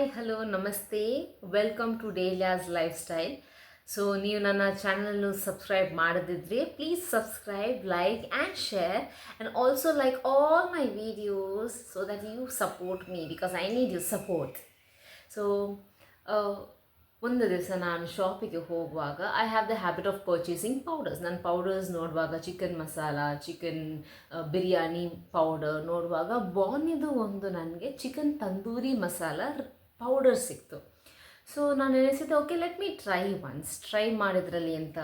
Hi hello namaste welcome to Dahlia's lifestyle. So ನೀವು ನನ್ನ ಚಾನಲ್ನು ಸಬ್ಸ್ಕ್ರೈಬ್ ಮಾಡದಿದ್ದರೆ please subscribe, like and share and also like all my videos so that you support me because I need you support. So ಒಂದು ದಿವಸ ನಾನು ಶಾಪಿಗೆ ಹೋಗುವಾಗ I have the habit of purchasing powders. ನಾನು ಪೌಡರ್ಸ್ ನೋಡುವಾಗ chicken masala, chicken biryani powder ನೋಡುವಾಗ ಬಾನಿದು ಒಂದು ನನಗೆ ಚಿಕನ್ ತಂದೂರಿ ಮಸಾಲ ಪೌಡರ್ ಸಿಕ್ತು. ಸೊ ನಾನು ಎನಿಸಿದೆ, ಓಕೆ ಲೆಟ್ ಮೀ ಟ್ರೈ ಮಾಡಿದ್ರಲ್ಲಿ ಎಂಥ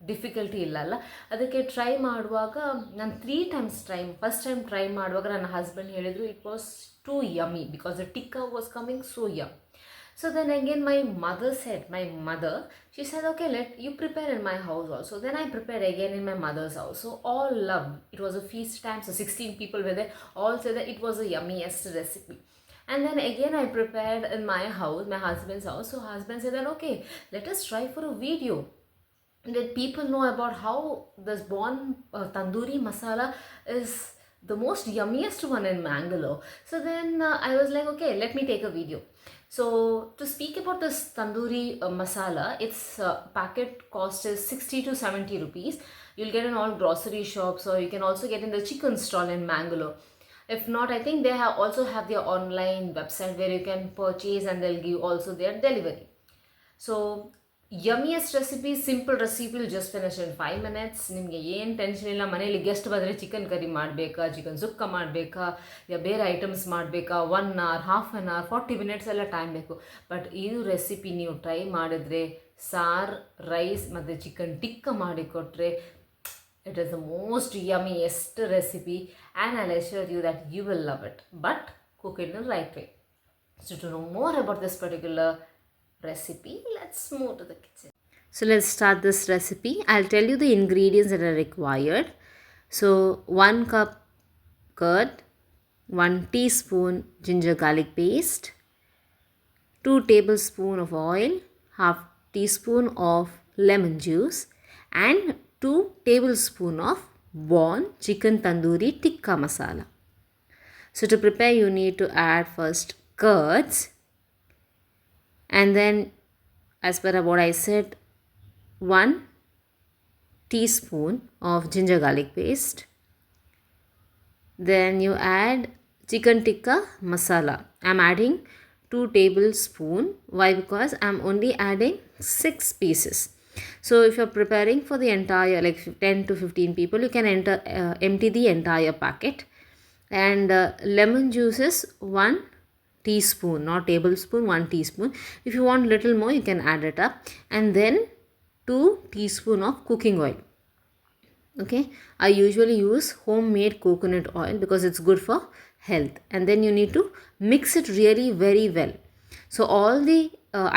ಡಿಫಿಕಲ್ಟಿ ಇಲ್ಲಲ್ಲ. ಅದಕ್ಕೆ ಟ್ರೈ ಮಾಡುವಾಗ ನಾನು 3 times ಫಸ್ಟ್ ಟೈಮ್ ಟ್ರೈ ಮಾಡುವಾಗ ನನ್ನ ಹಸ್ಬೆಂಡ್ ಹೇಳಿದರು it was too yummy because the tikka was coming so yum. So then again my mother, she said, okay, let you prepare in my house also. Then I prepared again in my mother's house. So all loved. It was a feast time, so 16 people were there. All said that it was a yummiest recipe. And then again I prepared in my house, my husband's house. So husband said that, okay, let us try for a video. Let people know about how this BON Tandoori masala is the most yummiest one in Mangalore. So then I was like, okay, let me take a video. So to speak about this tandoori masala, its packet cost is 60 to 70 rupees. You'll get in all grocery shops, or you can also get in the chicken stall in Mangalore. If not, I think they also have their online website where you can purchase and they'll give also their delivery. So yummiest recipe, simple recipe, will just finish in 5 minutes. ನಿಮಗೆ ಏನು tension ಇಲ್ಲ. ಮನೇಲಿ guest ಬಂದರೆ chicken curry ಮಾಡಬೇಕಾ, chicken ಸುಕ್ಕ ಮಾಡಬೇಕಾ, ಯಾ ಬೇರೆ items ಮಾಡಬೇಕಾ, 1 hour, half an hour, 40 minutes ಎಲ್ಲ ಟೈಮ್ ಬೇಕು. ಬಟ್ ಇದು ರೆಸಿಪಿ ನೀವು ಟ್ರೈ ಮಾಡಿದ್ರೆ ಸಾರ್, ರೈಸ್ ಮತ್ತು ಚಿಕನ್ ಟಿಕ್ಕ ಮಾಡಿಕೊಟ್ರೆ it is the most yummiest recipe, and I'll assure you that you will love it. But cook it in the right way. So to know more about this particular recipe, let's move to the kitchen. So let's start this recipe. I'll tell you the ingredients that are required. So 1 cup curd, 1 teaspoon ginger garlic paste, 2 tablespoons of oil, half teaspoon of lemon juice, and 2 tablespoons of BON Chicken Tandoori Tikka Masala. So to prepare, you need to add first curds, and then as per what I said, 1 teaspoon of ginger garlic paste. Then you add chicken tikka masala. I'm adding 2 tablespoons. Why? Because I'm only adding 6 pieces. So if you're preparing for the entire, like 10 to 15 people, you can empty the entire packet. And lemon juice is 1 teaspoon, not tablespoon, 1 teaspoon. If you want little more, you can add it up. And then 2 teaspoons of cooking oil. Okay, I usually use homemade coconut oil because it's good for health. And then you need to mix it really very well. So all the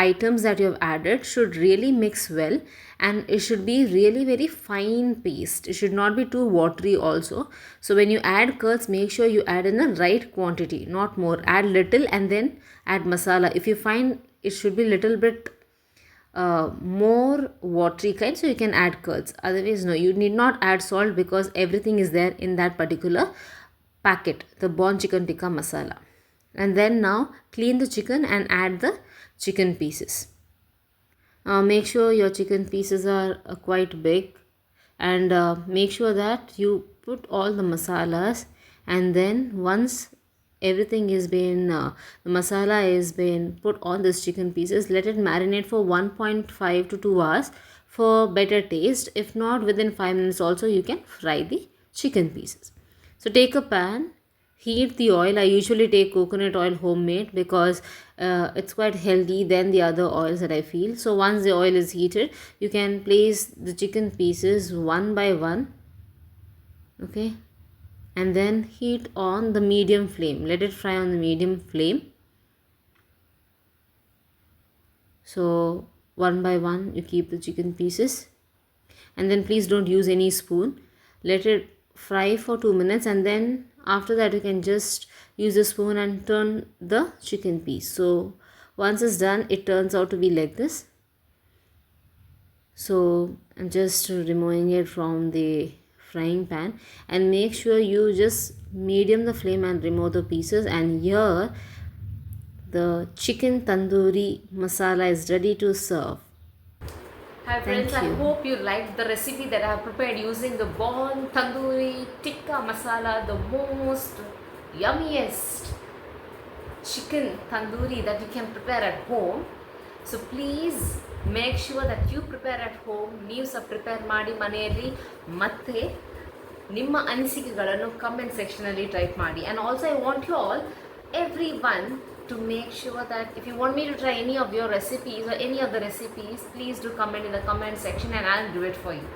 items that you have added should really mix well, and it should be really very fine paste. It should not be too watery also. So when you add curds, make sure you add in the right quantity, not more. Add little and then add masala. If you find it should be little bit more watery kind, so you can add curds. Otherwise no, you need not add salt because everything is there in that particular packet, the BON chicken tikka masala. And then now clean the chicken and add the chicken pieces. Make sure your chicken pieces are quite big, and make sure that you put all the masalas, and then once everything is been the masala is been put on this chicken pieces, let it marinate for 1.5 to 2 hours for better taste. If not, within 5 minutes also you can fry the chicken pieces. So take a pan, heat the oil. I usually take coconut oil homemade because it's quite healthy than the other oils that I feel. So once the oil is heated, you can place the chicken pieces one by one. Okay, and then heat on the medium flame. Let it fry on the medium flame. So one by one you keep the chicken pieces, and then please don't use any spoon. Let it fry for 2 minutes, and then after that you can just use a spoon and turn the chicken piece. So once it's done, it turns out to be like this. So I'm just removing it from the frying pan, and make sure you just medium the flame and remove the pieces. And here The chicken tandoori masala is ready to serve. Hi friends, I hope you liked the recipe that I have prepared using the BON Tandoori Tikka masala, the most yummiest chicken tandoori that you can prepare at home. So please make sure that you prepare at home. ನೀವು ಸಹ prepare ಮಾಡಿ ಮನೆಯಲ್ಲಿ ಮತ್ತೆ ನಿಮ್ಮ ಅನಿಸಿಕೆಗಳನ್ನು comment ಸೆಕ್ಷನಲ್ಲಿ type ಮಾಡಿ. And also I want you all, everyone, to make sure that if you want me to try any of your recipes or any of the recipes, please do comment in the comment section and I'll do it for you.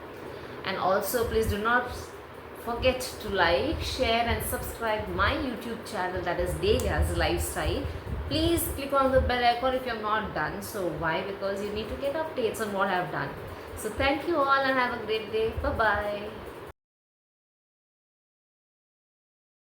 And also please do not forget to like, share and subscribe my YouTube channel, that is Dalias Lifestyle. Please click on the bell icon if you have not done so. Why? Because you need to get updates on what I have done. So thank you all and have a great day. Bye bye.